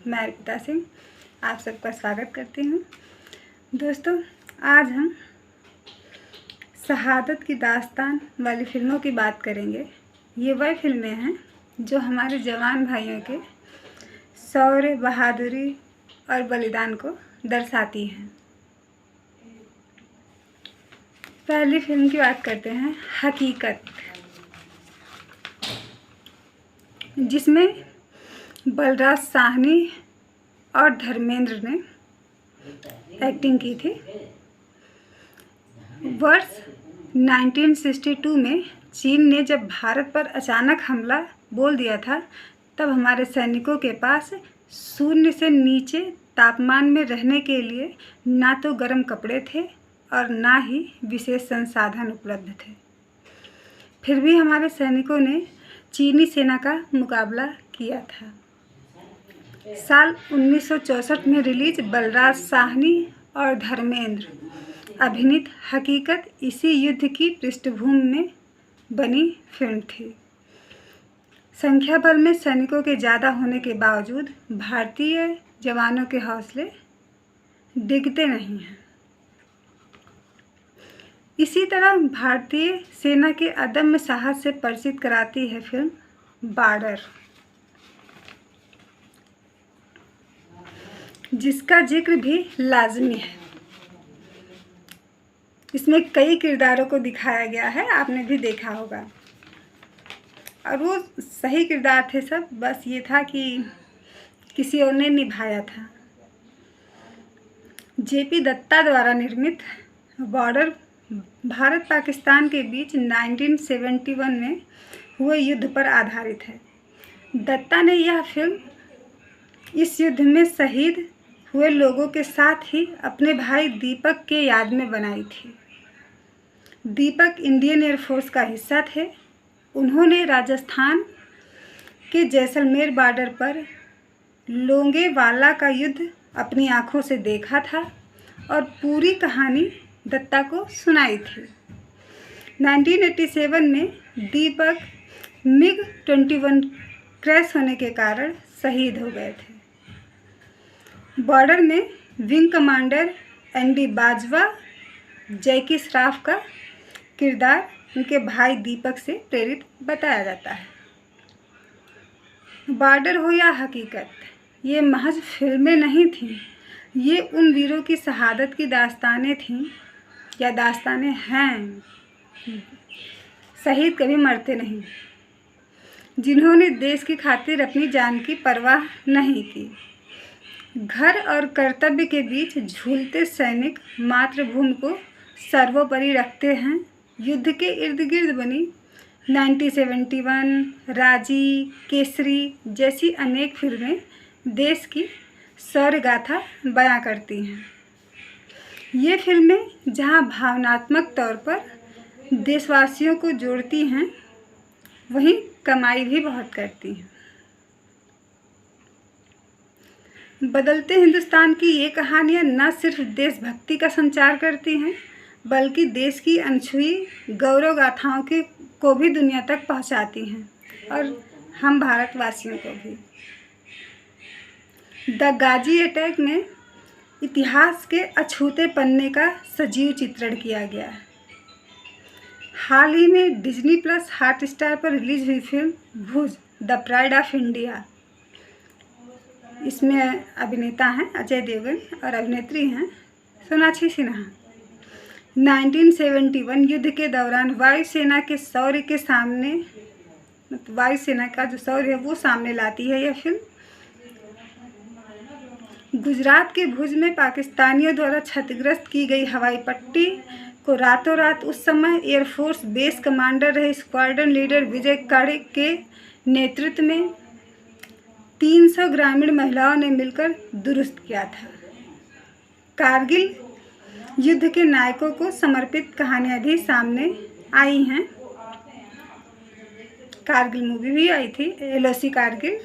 मैं अर्पिता सिंह आप सबका स्वागत करती हूँ। दोस्तों, आज हम शहादत की दास्तान वाली फ़िल्मों की बात करेंगे। ये वह फिल्में हैं जो हमारे जवान भाइयों के शौर्य, बहादुरी और बलिदान को दर्शाती हैं। पहली फिल्म की बात करते हैं, हकीकत, जिसमें बलराज साहनी और धर्मेंद्र ने एक्टिंग की थी। वर्ष 1962 में चीन ने जब भारत पर अचानक हमला बोल दिया था, तब हमारे सैनिकों के पास शून्य से नीचे तापमान में रहने के लिए ना तो गर्म कपड़े थे और ना ही विशेष संसाधन उपलब्ध थे। फिर भी हमारे सैनिकों ने चीनी सेना का मुकाबला किया था। साल 1964 में रिलीज बलराज साहनी और धर्मेंद्र अभिनीत हकीकत इसी युद्ध की पृष्ठभूमि में बनी फिल्म थी। संख्या बल में सैनिकों के ज़्यादा होने के बावजूद भारतीय जवानों के हौसले डिगते नहीं हैं। इसी तरह भारतीय सेना के अदम्य साहस से परिचित कराती है फिल्म बॉर्डर, जिसका जिक्र भी लाजमी है। इसमें कई किरदारों को दिखाया गया है, आपने भी देखा होगा, और वो सही किरदार थे सब। बस ये था कि किसी और ने निभाया था। जेपी दत्ता द्वारा निर्मित बॉर्डर भारत पाकिस्तान के बीच 1971 में हुए युद्ध पर आधारित है। दत्ता ने यह फिल्म इस युद्ध में शहीद हुए लोगों के साथ ही अपने भाई दीपक के याद में बनाई थी। दीपक इंडियन एयरफोर्स का हिस्सा थे। उन्होंने राजस्थान के जैसलमेर बॉर्डर पर लोंगेवाला का युद्ध अपनी आंखों से देखा था और पूरी कहानी दत्ता को सुनाई थी। 1987 में दीपक MiG-21 क्रैश होने के कारण शहीद हो गए थे। बॉर्डर में विंग कमांडर ND बाजवा, जैकी श्रॉफ का किरदार उनके भाई दीपक से प्रेरित बताया जाता है। बॉर्डर हो या हकीकत, ये महज फिल्में नहीं थीं, ये उन वीरों की शहादत की दास्तानें थीं, या दास्तानें हैं। शहीद कभी मरते नहीं, जिन्होंने देश की खातिर अपनी जान की परवाह नहीं की। घर और कर्तव्य के बीच झूलते सैनिक मातृभूमि को सर्वोपरि रखते हैं। युद्ध के इर्द गिर्द बनी 1971, राजी, केसरी जैसी अनेक फिल्में देश की शौर्य गाथा बयां करती हैं। ये फिल्में जहां भावनात्मक तौर पर देशवासियों को जोड़ती हैं, वहीं कमाई भी बहुत करती हैं। बदलते हिंदुस्तान की ये कहानियाँ न सिर्फ देशभक्ति का संचार करती हैं, बल्कि देश की अनछुई गौरव गाथाओं को भी दुनिया तक पहुंचाती हैं, और हम भारतवासियों को भी। द गाजी अटैक में इतिहास के अछूते पन्ने का सजीव चित्रण किया गया है। हाल ही में डिज्नी प्लस हॉटस्टार पर रिलीज हुई film Bhuj, the pride of India, इसमें अभिनेता हैं अजय देवगन और अभिनेत्री हैं सोनाक्षी सिन्हा। 1971 युद्ध के दौरान वायुसेना के शौर्य के सामने, वायुसेना का जो शौर्य है वो सामने लाती है यह फिल्म। गुजरात के भुज में पाकिस्तानियों द्वारा क्षतिग्रस्त की गई हवाई पट्टी को रातों रात उस समय एयरफोर्स बेस कमांडर रहे स्क्वाड्रन लीडर विजय काड़े के नेतृत्व में 300 ग्रामीण महिलाओं ने मिलकर दुरुस्त किया था। कारगिल युद्ध के नायकों को समर्पित कहानियाँ भी सामने आई हैं। कारगिल मूवी भी आई थी, LOC कारगिल,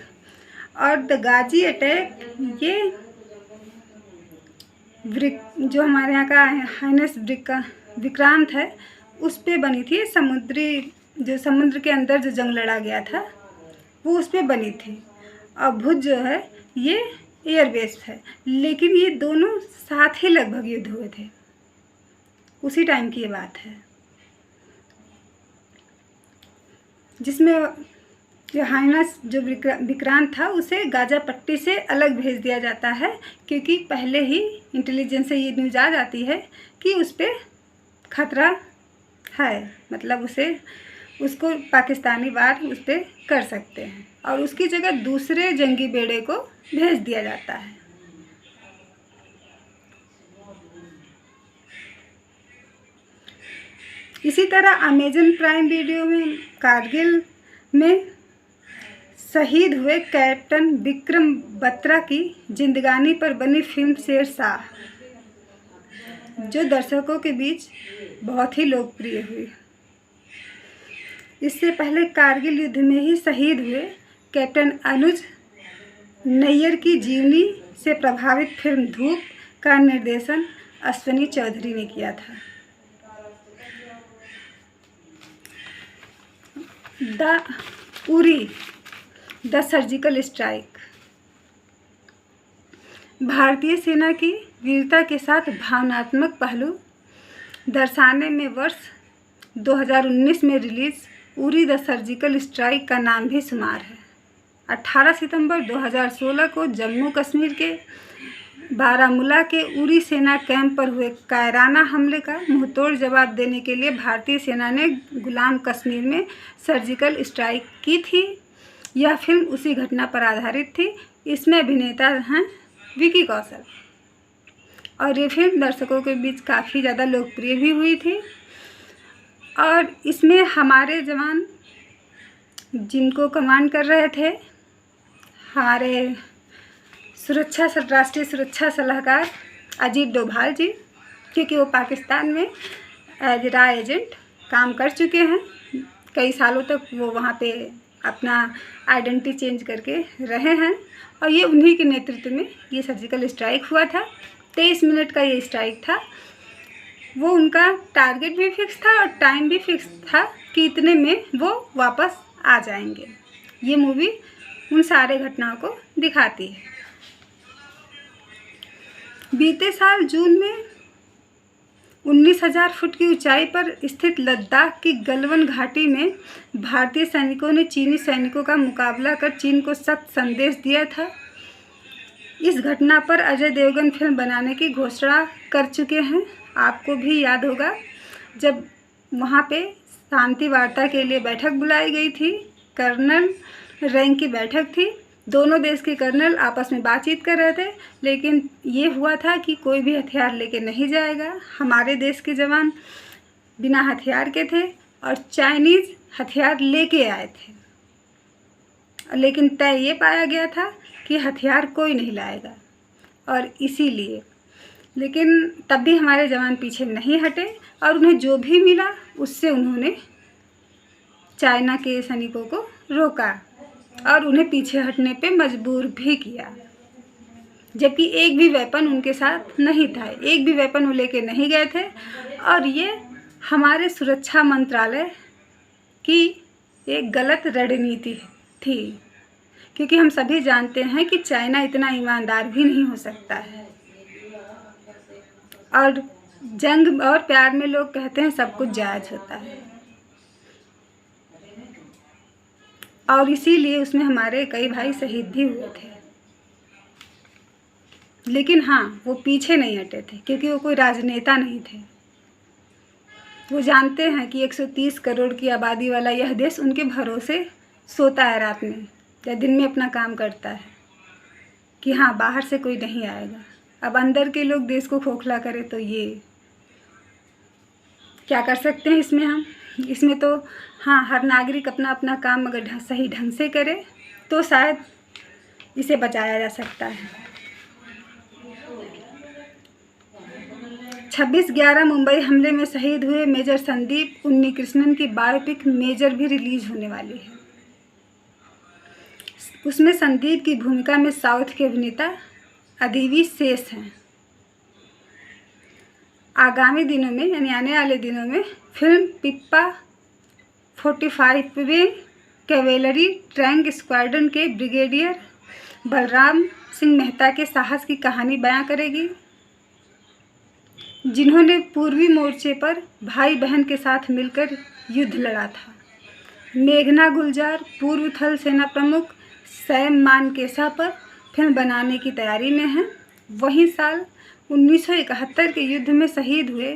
और द गाजी अटैक ये जो हमारे यहाँ का हाइनेस विक्रांत है उस पे बनी थी। समुद्र के अंदर जो जंग लड़ा गया था वो उस पे बनी थी। और भुज जो है ये एयरबेस है, लेकिन ये दोनों साथ ही लगभग युद्ध हुए थे, उसी टाइम की ये बात है, जिसमें योहानस जो विक्रांत था उसे गाजा पट्टी से अलग भेज दिया जाता है, क्योंकि पहले ही इंटेलिजेंस से ये न्यूज़ आ जाती है कि उस पर खतरा है, मतलब उसको पाकिस्तानी वार उस पर कर सकते हैं, और उसकी जगह दूसरे जंगी बेड़े को भेज दिया जाता है। इसी तरह अमेजन प्राइम वीडियो में कारगिल में शहीद हुए कैप्टन विक्रम बत्रा की जिंदगानी पर बनी फिल्म शेरशाह, जो दर्शकों के बीच बहुत ही लोकप्रिय हुई। इससे पहले कारगिल युद्ध में ही शहीद हुए कैप्टन अनुज नैयर की जीवनी से प्रभावित फिल्म धूप का निर्देशन अश्विनी चौधरी ने किया था। द सर्जिकल स्ट्राइक भारतीय सेना की वीरता के साथ भावनात्मक पहलू दर्शाने में वर्ष 2019 में release Uri the surgical strike का नाम भी शुमार है। 18 सितंबर 2016 को जम्मू कश्मीर के बारामूला के उरी सेना कैंप पर हुए कायराना हमले का मुंहतोड़ जवाब देने के लिए भारतीय सेना ने गुलाम कश्मीर में सर्जिकल स्ट्राइक की थी। यह फिल्म उसी घटना पर आधारित थी। इसमें अभिनेता हैं विकी कौशल, और ये फिल्म दर्शकों के बीच काफ़ी ज़्यादा लोकप्रिय भी हुई थी। और इसमें हमारे जवान जिनको कमांड कर रहे थे, हमारे राष्ट्रीय सुरक्षा सलाहकार अजीत डोभाल जी, क्योंकि वो पाकिस्तान में एज रा एजेंट काम कर चुके हैं, कई सालों तक वो वहाँ पे अपना आइडेंटिटी चेंज करके रहे हैं, और ये उन्हीं के नेतृत्व में ये सर्जिकल स्ट्राइक हुआ था। 23 मिनट का ये स्ट्राइक था। वो उनका टारगेट भी फिक्स था और टाइम भी फिक्स था कि इतने में वो वापस आ जाएंगे। ये मूवी उन सारे घटनाओं को दिखाती है। बीते साल जून में 19,000 फुट की ऊंचाई पर स्थित लद्दाख की गलवान घाटी में भारतीय सैनिकों ने चीनी सैनिकों का मुकाबला कर चीन को सख्त संदेश दिया था। इस घटना पर अजय देवगन फिल्म बनाने की घोषणा कर चुके हैं। आपको भी याद होगा जब वहाँ पे शांति वार्ता के लिए बैठक बुलाई गई थी, कर्नल रैंक की बैठक थी, दोनों देश के कर्नल आपस में बातचीत कर रहे थे, लेकिन ये हुआ था कि कोई भी हथियार लेके नहीं जाएगा। हमारे देश के जवान बिना हथियार के थे और चाइनीज़ हथियार लेके आए थे, लेकिन तय ये पाया गया था कि हथियार कोई नहीं लाएगा, और इसीलिए लेकिन तब भी हमारे जवान पीछे नहीं हटे और उन्हें जो भी मिला उससे उन्होंने चाइना के सैनिकों को रोका और उन्हें पीछे हटने पे मजबूर भी किया, जबकि एक भी वेपन उनके साथ नहीं था, एक भी वेपन वो लेके नहीं गए थे। और ये हमारे सुरक्षा मंत्रालय की एक गलत रणनीति थी, क्योंकि हम सभी जानते हैं कि चाइना इतना ईमानदार भी नहीं हो सकता है, और जंग और प्यार में लोग कहते हैं सब कुछ जायज़ होता है, और इसीलिए उसमें हमारे कई भाई शहीद भी हुए थे। लेकिन हाँ, वो पीछे नहीं हटे थे, क्योंकि वो कोई राजनेता नहीं थे। वो जानते हैं कि 130 करोड़ की आबादी वाला यह देश उनके भरोसे सोता है, रात में या दिन में अपना काम करता है कि हाँ बाहर से कोई नहीं आएगा। अब अंदर के लोग देश को खोखला करें तो ये क्या कर सकते हैं इसमें हम? इसमें तो हाँ, हर नागरिक अपना अपना काम अगर सही ढंग से करे तो शायद इसे बचाया जा सकता है। 26/11 मुंबई हमले में शहीद हुए मेजर संदीप उन्नीकृष्णन की बायोपिक मेजर भी रिलीज होने वाली है। उसमें संदीप की भूमिका में साउथ के अभिनेता अदिति शेष हैं। आगामी दिनों में यानी आने वाले दिनों में फिल्म पिप्पा 45वें कैवेलरी टैंक स्क्वाड्रन के ब्रिगेडियर बलराम सिंह मेहता के साहस की कहानी बयां करेगी, जिन्होंने पूर्वी मोर्चे पर भाई बहन के साथ मिलकर युद्ध लड़ा था। मेघना गुलजार पूर्व थल सेना प्रमुख सैम मानेकशॉ पर फिल्म बनाने की तैयारी में हैं। वहीं साल 1971 के युद्ध में शहीद हुए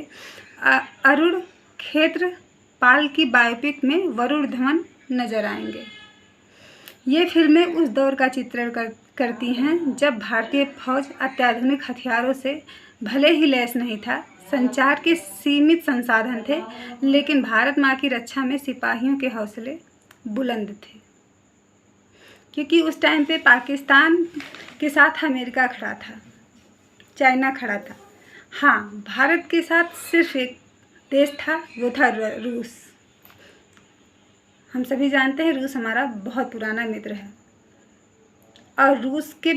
अरुण क्षेत्रपाल की बायोपिक में वरुण धवन नजर आएंगे। ये फिल्में उस दौर का चित्रण करती हैं जब भारतीय फौज अत्याधुनिक हथियारों से भले ही लैस नहीं था, संचार के सीमित संसाधन थे, लेकिन भारत माँ की रक्षा में सिपाहियों के हौसले बुलंद थे, क्योंकि उस टाइम पे पाकिस्तान के साथ अमेरिका खड़ा था, चाइना खड़ा था। हाँ, भारत के साथ सिर्फ एक देश था, वो था रूस। हम सभी जानते हैं रूस हमारा बहुत पुराना मित्र है और रूस के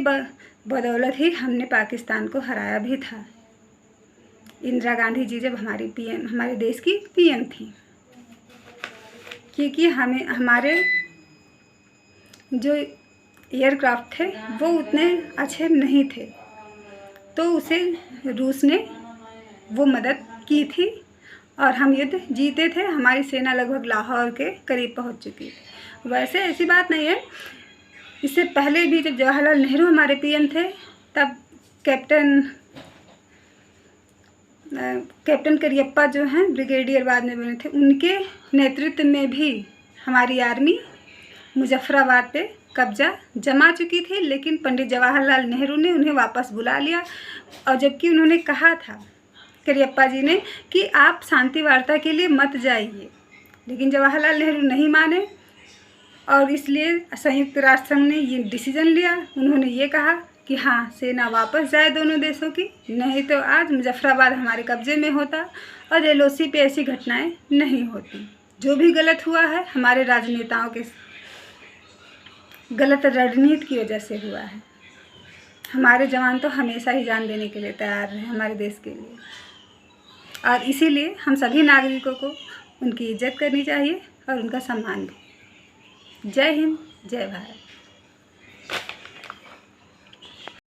बदौलत ही हमने पाकिस्तान को हराया भी था। इंदिरा गांधी जी जब हमारे देश की पीएम थी, क्योंकि हमारे जो एयरक्राफ्ट थे वो उतने अच्छे नहीं थे, तो उसे रूस ने वो मदद की थी और हम युद्ध जीते थे। हमारी सेना लगभग लाहौर के करीब पहुंच चुकी थी। वैसे ऐसी बात नहीं है, इससे पहले भी जब जवाहरलाल नेहरू हमारे पीएम थे, तब कैप्टन करियप्पा जो हैं ब्रिगेडियर बाद में बने थे, उनके नेतृत्व में भी हमारी आर्मी मुजफ्फराबाद पे कब्जा जमा चुकी थी, लेकिन पंडित जवाहरलाल नेहरू ने उन्हें वापस बुला लिया। और जबकि उन्होंने कहा था करियप्पा जी ने कि आप शांति वार्ता के लिए मत जाइए, लेकिन जवाहरलाल नेहरू नहीं माने और इसलिए संयुक्त राष्ट्र संघ ने ये डिसीजन लिया। उन्होंने ये कहा कि हाँ, सेना वापस जाए दोनों देशों की, नहीं तो आज मुजफ्फराबाद हमारे कब्जे में होता और एलओसी पे ऐसी घटनाएं नहीं होती। जो भी गलत हुआ है हमारे राजनेताओं के गलत रणनीति की वजह से हुआ है। हमारे जवान तो हमेशा ही जान देने के लिए तैयार रहे हमारे देश के लिए, और इसीलिए हम सभी नागरिकों को उनकी इज्जत करनी चाहिए और उनका सम्मान भी। जय हिंद, जय भारत।